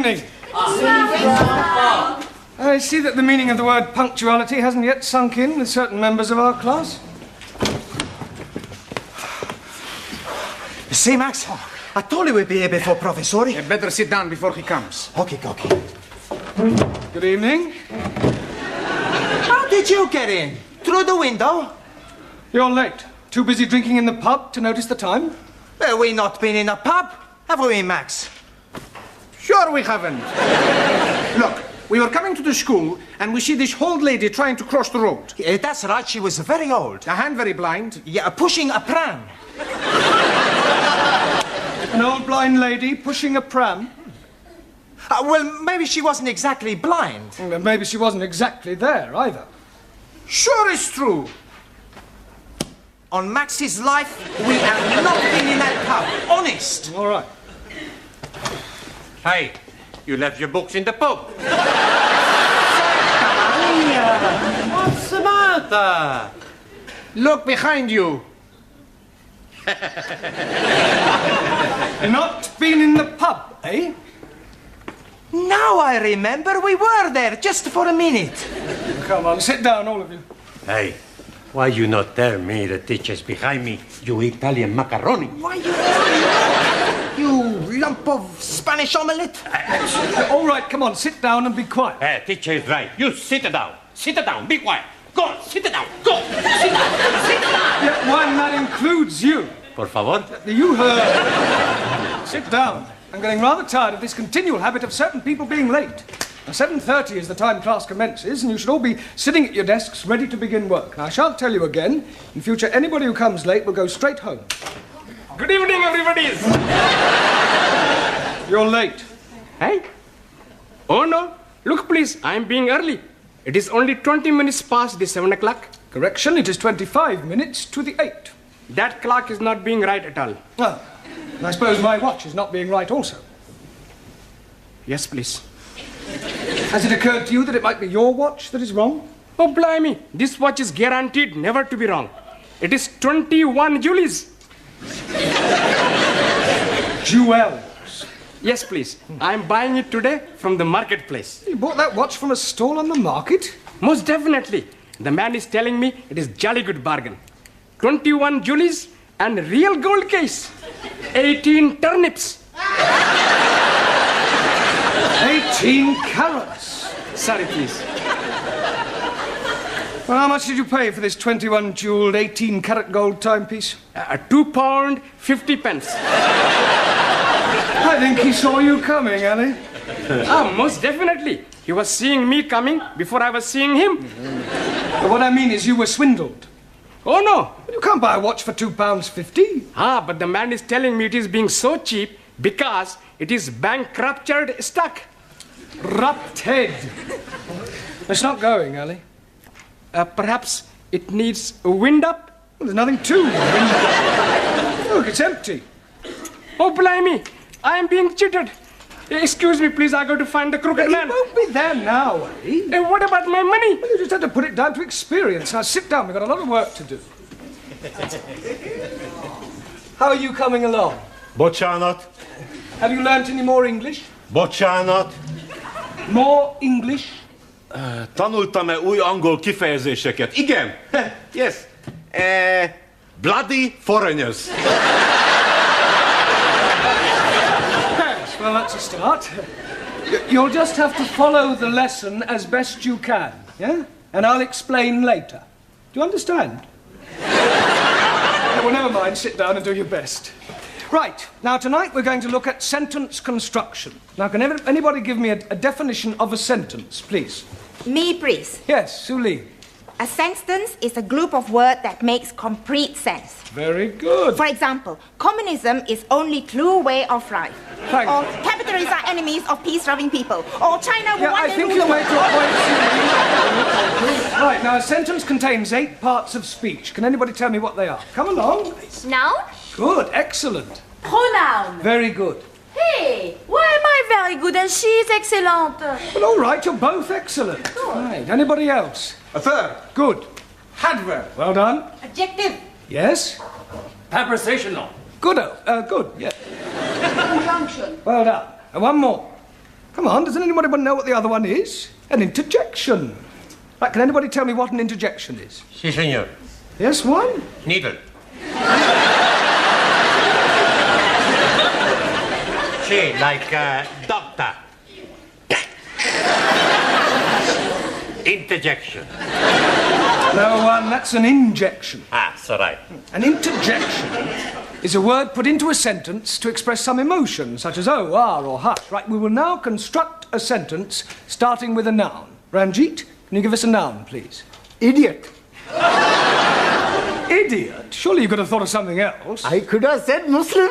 evening. I see that the meaning of the word punctuality hasn't yet sunk in with certain members of our class. You see, Max? I told you we'd be here before Professor. You better sit down before he comes. Okay. Good evening. How did you get in? Through the window? You're late. Too busy drinking in the pub to notice the time? Well, we not been in a pub, have we, Max? Sure we haven't. Look, we were coming to the school and we see this old lady trying to cross the road. Yeah, that's right, she was very old. A hand very blind. Yeah, pushing a pram. An old blind lady pushing a pram? Well, maybe she wasn't exactly blind. Well, maybe she wasn't exactly there either. Sure it's true. On Max's life, we have not been in that pub. Honest. All right. Hey, you left your books in the pub. What's the matter? Look behind you. Not been in the pub, eh? Now I remember we were there just for a minute. Come on, sit down, all of you. Hey, why you not tell me the teacher's behind me, you Italian macaroni? Why you lump of Spanish omelette? All right, come on, sit down and be quiet. Hey, teacher is right. You sit down. Sit down. Be quiet. Go on, sit down. Go. Sit down. Sit down. Yeah, why, and that includes you. Por favor. You heard. Sit down. I'm getting rather tired of this continual habit of certain people being late. Now, 7:30 is the time class commences, and you should all be sitting at your desks ready to begin work. Now, I shan't tell you again. In future, anybody who comes late will go straight home. Good evening, everybody. You're late. Hey? Oh, no. Look, please. I'm being early. It is only 20 minutes past the 7 o'clock. Correction, it is 25 minutes to the 8. That clock is not being right at all. Oh, and I suppose my watch is not being right also. Yes, please. Has it occurred to you that it might be your watch that is wrong? Oh, blimey. This watch is guaranteed never to be wrong. It is 21 Julies. Jewels. Yes, please. I'm buying it today from the marketplace. You bought that watch from a stall on the market? Most definitely. The man is telling me it is jolly good bargain. 21 Julies and real gold case. 18 turnips. 18 carats. Sorry, please. Well, how much did you pay for this 21 jeweled 18 carat gold timepiece? £2.50. I think he saw you coming, Ali. Most definitely. He was seeing me coming before I was seeing him. But what I mean is you were swindled. Oh, no. You can't buy a watch for £2.50. But the man is telling me it is being so cheap because it is bankruptured stock. Rupted. It's not going, Ali. Perhaps it needs a wind up? Well, there's nothing to it. Look, it's empty. Oh, blimey. I am being cheated. Excuse me, please. I got to find the crooked man. He won't be there now, Ali. What about my money? Well, you just had to put it down to experience. Now, sit down. We've got a lot of work to do. How are you coming along? Bocsánat. Have you learnt any more English? Bocsánat. More English? Tanultam-e új angol kifejezéseket? Igen. Yes. Bloody foreigners. Yes, well, that's a start. You'll just have to follow the lesson as best you can, yeah? And I'll explain later. Do you understand? Well, never mind. Sit down and do your best. Right. Now, tonight we're going to look at sentence construction. Now, can anybody give me a definition of a sentence, please? Me, please. Yes, Suli. A sentence is a group of words that makes complete sense. Very good. For example, communism is only true way of life. Thank Or you. capitalists are enemies of peace-loving people. Or China will Yeah, one I day think rule you the made world. your point. Right, now a sentence contains 8 parts of speech. Can anybody tell me what they are? Come along. Noun? Good, excellent. Pronoun. Very good. Hey, why am I very good and she's excellent? Well, all right, you're both excellent. Right, anybody else? A verb. Good. Adverb. Well done. Adjective. Yes? Prepositional. Good, good, yeah. Conjunction. Well done. And one more. Come on, doesn't anybody know what the other one is? An interjection. Right, can anybody tell me what an interjection is? Si, senor. Yes, one? Needle. Si, like doctor. Interjection. No, that's an injection. Ah, so right. An interjection is a word put into a sentence to express some emotion, such as oh, ah, or hush. Right, we will now construct a sentence starting with a noun. Ranjit, can you give us a noun, please? Idiot. Idiot? Surely you could have thought of something else. I could have said Muslim.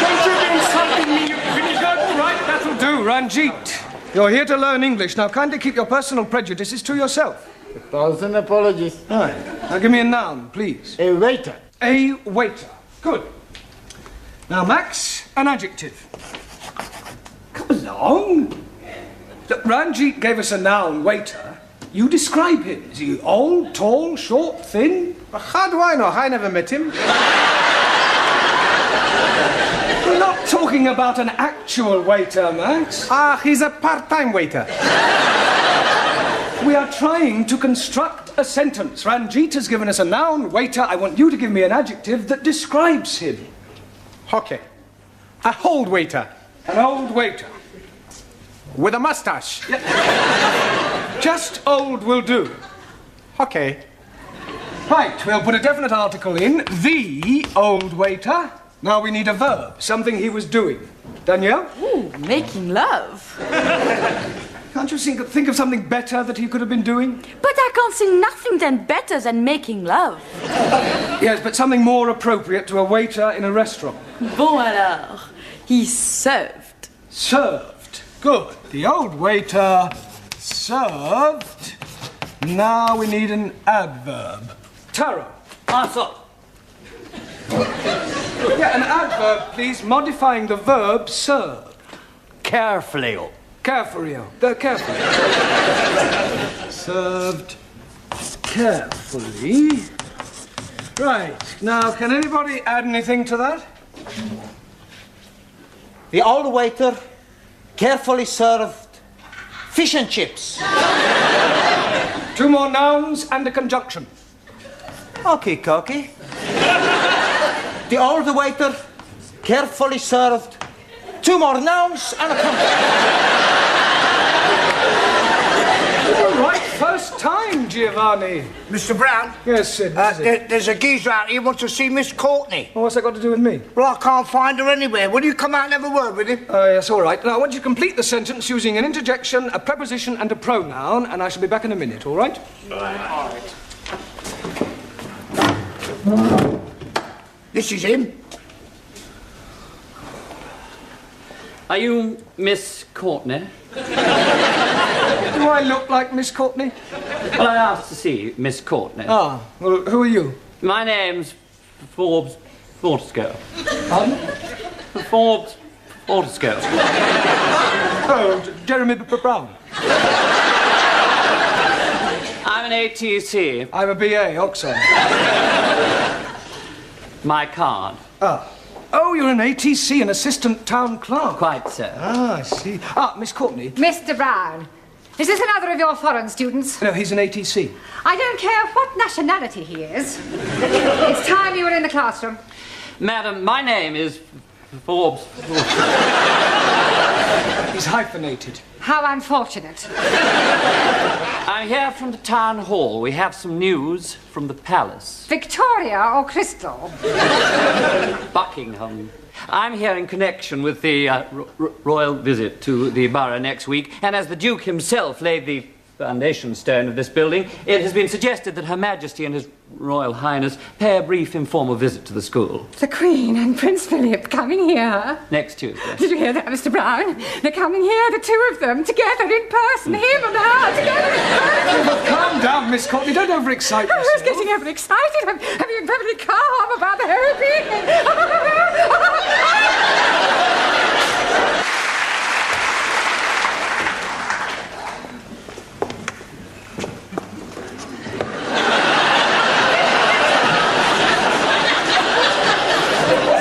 Don't you be insulting me, you pretty good. All right, that'll do, Ranjit. You're here to learn English. Now, kindly keep your personal prejudices to yourself. 1,000 apologies. All right. Now, give me a noun, please. A waiter. A waiter. Good. Now, Max, an adjective. Come along. Look, Ranjit gave us a noun, waiter. You describe him. Is he old, tall, short, thin? How do I know? I never met him. We're not talking about an actual waiter, Max. Ah, he's a part-time waiter. We are trying to construct a sentence. Ranjit has given us a noun, waiter. I want you to give me an adjective that describes him. Okay. A old waiter. An old waiter. With a mustache. Just old will do. Okay. Right, we'll put a definite article in. The old waiter. Now we need a verb, something he was doing. Danielle? Ooh, making love. Can't you think of something better that he could have been doing? But I can't see nothing then better than making love. Yes, but something more appropriate to a waiter in a restaurant. Bon alors, he served. Served. Good. The old waiter served. Now we need an adverb. Taro. Also. Yeah, an adverb, please, modifying the verb serve. Carefully. Carefully. Carefully. Served carefully. Right. Now, can anybody add anything to that? The old waiter carefully served fish and chips. 2 more nouns and a conjunction. Okay, Cocky. The old waiter carefully served 2 more nouns and a conjunction. All right, first time, Giovanni. Mr. Brown? Yes, Sid. What is it? There's a geezer out here who wants to see Miss Courtney. Well, what's that got to do with me? Well, I can't find her anywhere. Will you come out and have a word with him? Oh, yes, all right. Now, I want you to complete the sentence using an interjection, a preposition, and a pronoun, and I shall be back in a minute, all right? All right. This is him. Are you Miss Courtney? Do I look like Miss Courtney? Well, I asked to see Miss Courtney. Ah, well, who are you? My name's Forbes Fortescue. Pardon? Forbes Fortescue. Oh, Jeremy Brown. I'm an ATC. I'm a BA, Oxon. My card. Ah. Oh, you're an ATC, an assistant town clerk. Quite so. Ah, I see. Ah, Miss Courtney. Mr. Brown, is this another of your foreign students? No, he's an ATC. I don't care what nationality he is. It's time you were in the classroom. Madam, my name is Forbes. He's hyphenated. How unfortunate. I'm here from the town hall. We have some news from the palace. Victoria or Crystal? Buckingham. I'm here in connection with the royal visit to the borough next week, and as the Duke himself laid the foundation stone of this building, it has been suggested that Her Majesty and His Royal Highness pay a brief informal visit to the school. The Queen and Prince Philip coming here. Next Tuesday. Did you hear that, Mr. Brown? They're coming here, the 2 of them, together in person, him and her, together in person. Well, calm down, Miss Courtney. Don't overexcite yourself. I was getting overexcited. I'm being perfectly calm about the whole thing.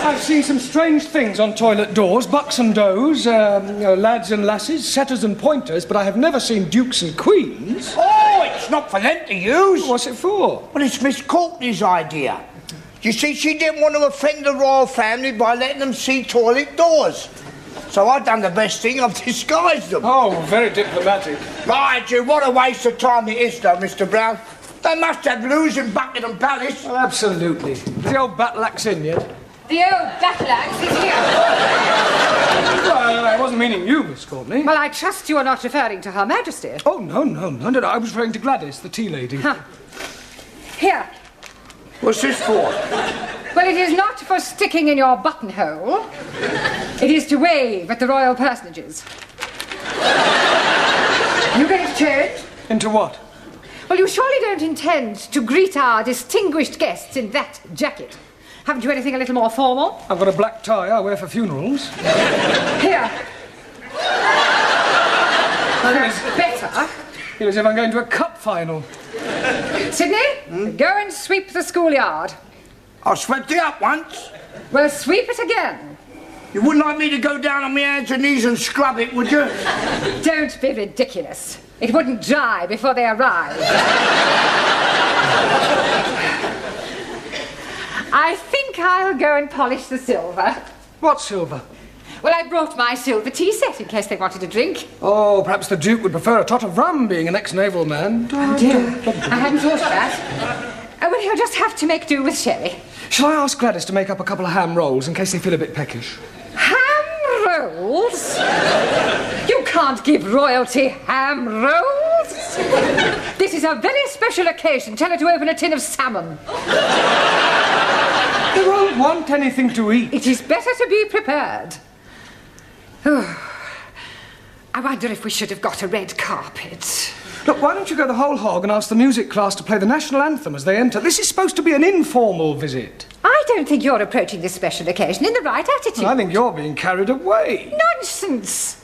I've seen some strange things on toilet doors. Bucks and does, lads and lasses, setters and pointers, but I have never seen dukes and queens. Oh, it's not for them to use. What's it for? Well, it's Miss Courtney's idea. You see, she didn't want to offend the royal family by letting them see toilet doors. So I've done the best thing, I've disguised them. Oh, very diplomatic. Mind you, what a waste of time it is, though, Mr. Brown. They must have loos in Buckingham Palace. Oh, absolutely. Is the old battle axe in yet? The old battle axe is here. Well, I wasn't meaning you, Miss Courtney. Well, I trust you are not referring to Her Majesty. Oh, no. I was referring to Gladys, the tea lady. Huh. Here. What's this for? Well, it is not for sticking in your buttonhole. It is to wave at the royal personages. You going to change? Into what? Well, you surely don't intend to greet our distinguished guests in that jacket. Haven't you anything a little more formal? I've got a black tie I wear for funerals. Here. Well, that's better. Feel as if I'm going to a cup final. Sydney, go and sweep the schoolyard. I swept it up once. Well, sweep it again. You wouldn't like me to go down on my hands and knees and scrub it, would you? Don't be ridiculous. It wouldn't dry before they arrived. I think I'll go and polish the silver. What silver? Well, I brought my silver tea set in case they wanted a drink. Oh, perhaps the Duke would prefer a tot of rum, being an ex-naval man. Oh, dear. I hadn't thought of that. Oh, well, he'll just have to make do with sherry. Shall I ask Gladys to make up a couple of ham rolls in case they feel a bit peckish? Ham rolls? You can't give royalty ham rolls. This is a very special occasion. Tell her to open a tin of salmon. They won't want anything to eat. It is better to be prepared. I wonder if we should have got a red carpet. Look, why don't you go the whole hog and ask the music class to play the national anthem as they enter? This is supposed to be an informal visit. I don't think you're approaching this special occasion in the right attitude. I think you're being carried away. Nonsense!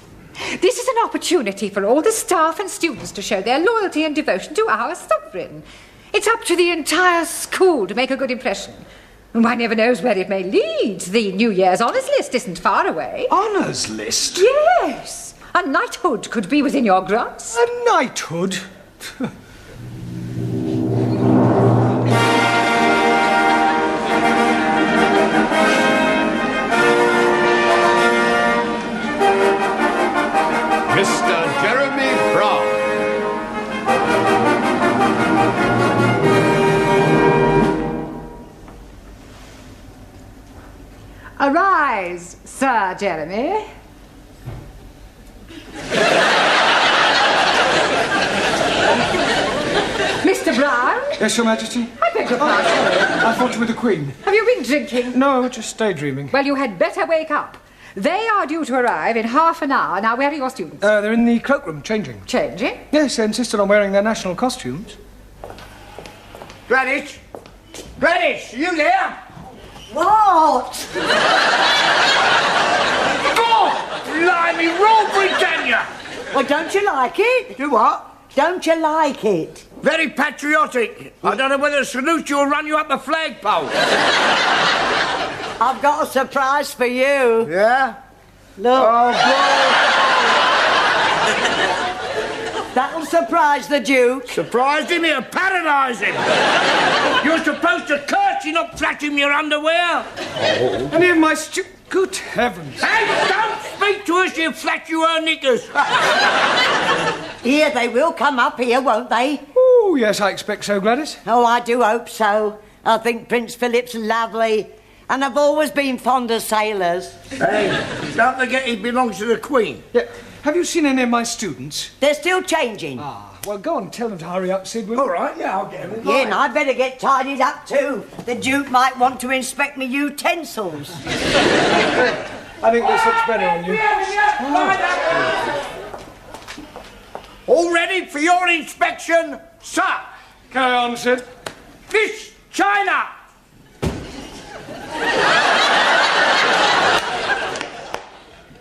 This is an opportunity for all the staff and students to show their loyalty and devotion to our sovereign. It's up to the entire school to make a good impression. And one never knows where it may lead. The New Year's honours list isn't far away. Honours list? Yes. A knighthood could be within your grasp. A knighthood? Mr. Jeremy Brown. Arise, Sir Jeremy. Mr. Brown? Yes, Your Majesty? I beg your pardon. I thought you were the Queen. Have you been drinking? No, just daydreaming. Well, you had better wake up. They are due to arrive in half an hour. Now, where are your students? They're in the cloakroom, changing. Changing? Yes, they insisted on wearing their national costumes. Gladys? Gladys, are you there? What? God! Blimey, Rule Britannia! Well, don't you like it? Do what? Don't you like it? Very patriotic. I don't know whether to salute you or run you up a flagpole. I've got a surprise for you. Yeah? Look. Oh, That'll surprise the Duke. surprised him, it'll paradise him. You're supposed to curtsy, not flash him your underwear. Any of my Good heavens. Hey, don't speak to us, you flash you her knickers. Here, they will come up here, won't they? Oh, yes, I expect so, Gladys. Oh, I do hope so. I think Prince Philip's lovely. And I've always been fond of sailors. Hey, don't forget he belongs to the Queen. Yeah. Have you seen any of my students? They're still changing. Ah, well, go on, tell them to hurry up, Sid, will you? All right, yeah, I'll get him. Yeah, and I'd better get tidied up too. The Duke might want to inspect me utensils. I think this looks better on you. All ready for your inspection, sir? Carry on, Sid. Miss China!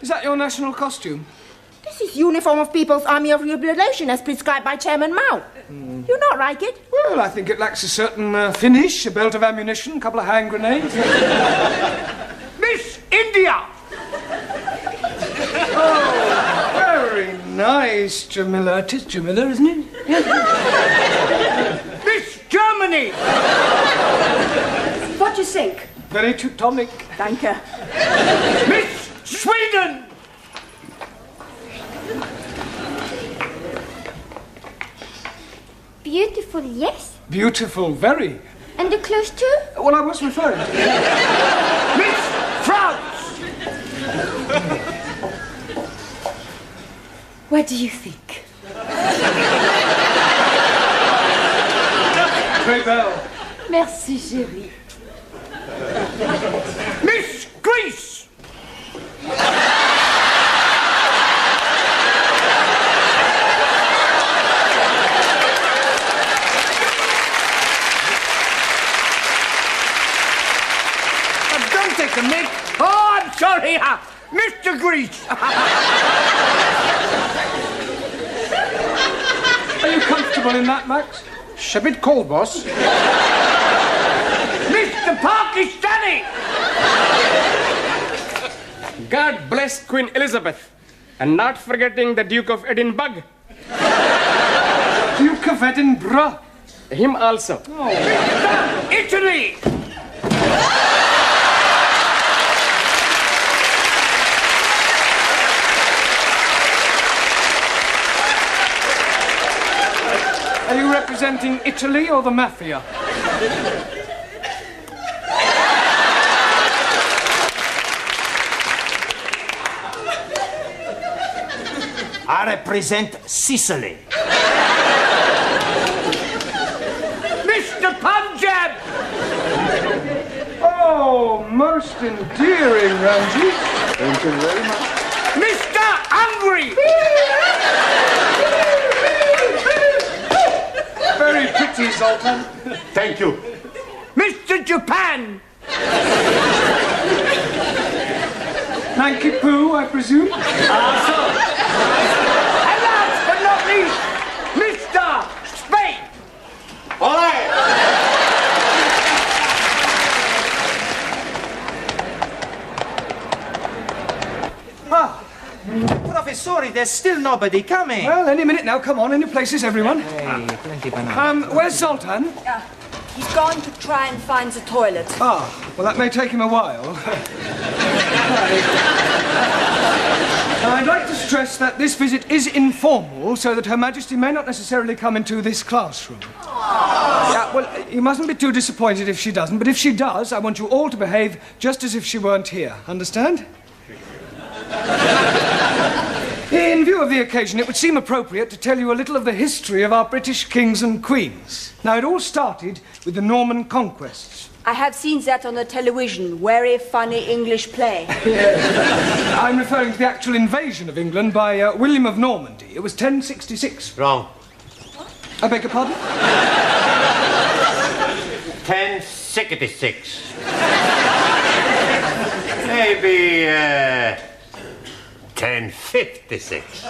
Is that your national costume? This is uniform of People's Army of Liberation as prescribed by Chairman Mao. You not like it? Well, I think it lacks a certain finish, a belt of ammunition, a couple of hand grenades. Miss Miss Jamila. It is Jamila, isn't it? Miss Germany! What do you think? Very Teutonic. Danke. Miss Sweden! Beautiful, yes. Beautiful, very. And the clothes too? Well, I was referring to... Miss France! What do you think? Très belle. Merci, chérie. Miss Greece! Don't take the mic. Oh, I'm sorry, Mr. Greece. Are you comfortable in that, Max? It's a bit cold, boss. Mr. Pakistani! God bless Queen Elizabeth. And not forgetting the Duke of Edinburgh. Duke of Edinburgh. Him also. Italy! Are you representing Italy or the mafia? I represent Sicily. Mr. Punjab! Oh, most endearing, Ramsey. Thank you very much. Mr. Hungary! Very pretty, Zoltan. Thank you. Mr. Japan! Nanky Poo, I presume? And last but not least, Mr. Spain! All right. Professori, there's still nobody coming. Well, any minute now. Come on, in your places, everyone. Hey, plenty banana. Where's Zoltan? He's gone to try and find the toilet. Ah, well, that may take him a while. I'd like to stress that this visit is informal, so that Her Majesty may not necessarily come into this classroom. Yeah, well, you mustn't be too disappointed if she doesn't, but if she does, I want you all to behave just as if she weren't here. Understand? In view of the occasion, it would seem appropriate to tell you a little of the history of our British kings and queens. Now, it all started with the Norman conquests. I have seen that on the television. Very funny English play. I'm referring to the actual invasion of England by William of Normandy. It was 1066. Wrong. I beg your pardon? 1066. Maybe, 1056.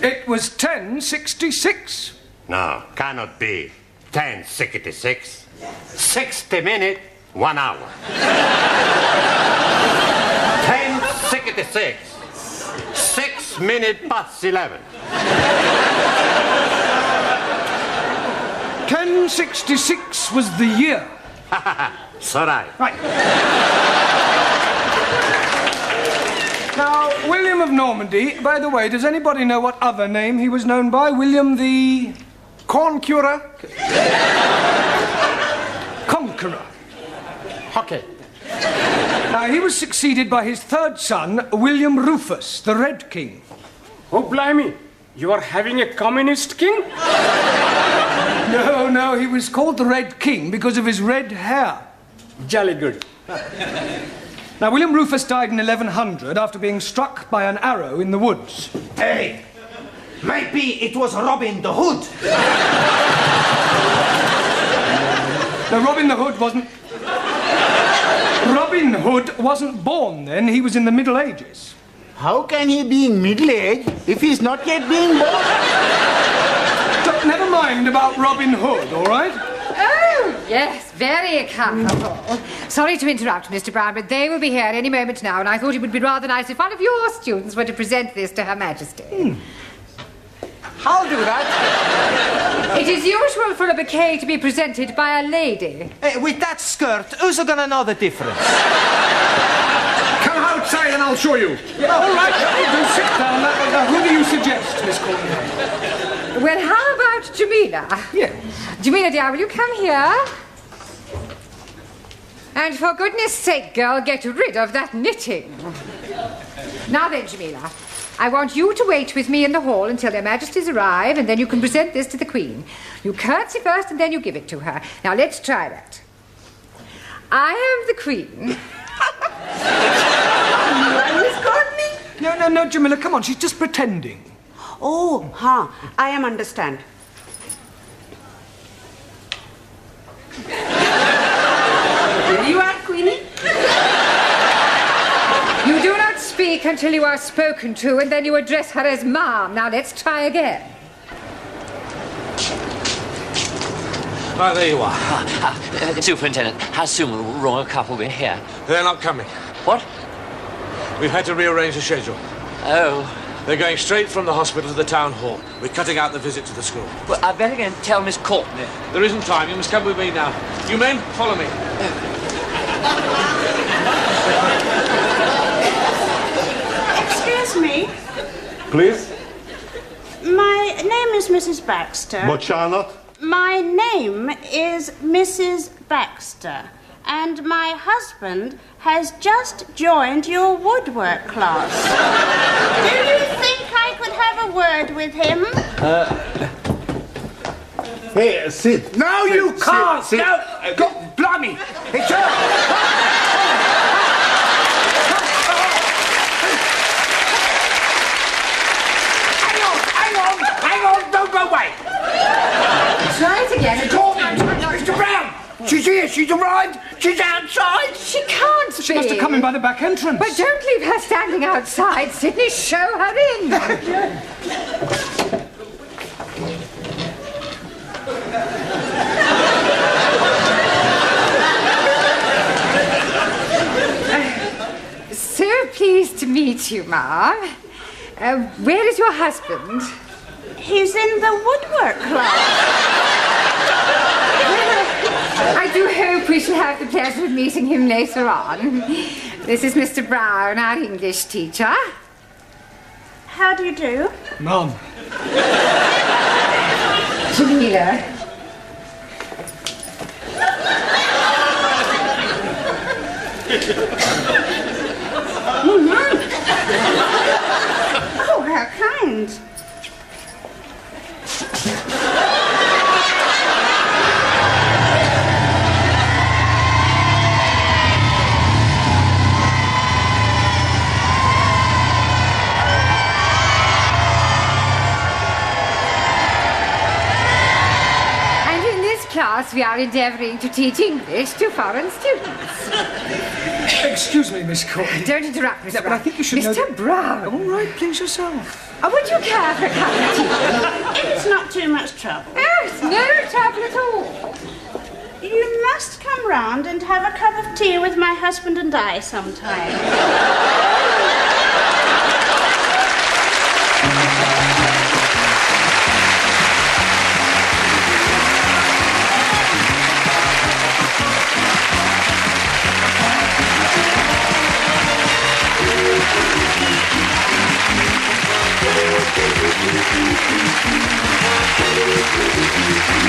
It was 1066. No, cannot be. 1066. 60 minutes, 1 hour. 1066. 6 minutes past 11. 1066 was the year. So right. Right. Now, William of Normandy, by the way, does anybody know what other name he was known by? William the... Conqueror? Conqueror. Okay. Now, he was succeeded by his third son, William Rufus, the Red King. Oh, blimey. You are having a communist king? No, he was called the Red King because of his red hair. Jolly good. Now, William Rufus died in 1100 after being struck by an arrow in the woods. Hey, maybe it was Robin the Hood. No, Robin Hood wasn't born then. He was in the Middle Ages. How can he be in middle age if he's not yet being born? Never mind about Robin Hood, all right? Oh, yes, very comfortable. Sorry to interrupt, Mr. Brown, but they will be here any moment now, and I thought it would be rather nice if one of your students were to present this to Her Majesty. I'll do that. It is usual for a bouquet to be presented by a lady. Hey, with that skirt, who's gonna know the difference? Come outside and I'll show you. Yeah, all right, do sit down. Who do you suggest, Miss Courtney? Well, how about Jamila? Yes. Jamila, dear, will you come here? And for goodness sake, girl, get rid of that knitting. Now then, Jamila, I want you to wait with me in the hall until their Majesties arrive, and then you can present this to the Queen. You curtsy first, and then you give it to her. Now, let's try that. I am the Queen. Miss Courtney? No, Jamila, come on, she's just pretending. Oh, I am understand. You are Queenie? You do not speak until you are spoken to, and then you address her as Ma'am. Now, let's try again. Oh, there you are. Superintendent, how soon will the royal couple be here? They're not coming. What? We've had to rearrange the schedule. Oh. They're going straight from the hospital to the town hall. We're cutting out the visit to the school. Well, I'd better go and tell Miss Courtney. There isn't time. You must come with me now. You men, follow me. Excuse me. Please? My name is Mrs. Baxter. But Charlotte? My name is Mrs. Baxter. And my husband has just joined your woodwork class. Do you think I could have a word with him? Hey, sit. No, Sit, you can't. sit. No, go, blimey. It's her. Hang on, don't go away. Try it again. Mr. Brown, she's here, she's arrived, she's outside. She can't be. She must have come in by the back entrance. But don't leave her standing outside, Sydney. Show her in. So pleased to meet you, Ma'am. Where is your husband? He's in the woodwork class. I do hope we shall have the pleasure of meeting him later on. This is Mr. Brown, our English teacher. How do you do? Mum. Jamila. Oh, how kind. Class, we are endeavouring to teach English to foreign students. Excuse me, Miss Courtney. Don't interrupt, Mr. Yeah, but I think you should know... Mr. Brown. All right, please yourself. Would you care for a cup of tea? It's not too much trouble. Oh, it's no trouble at all. You must come round and have a cup of tea with my husband and I sometime. Thank you.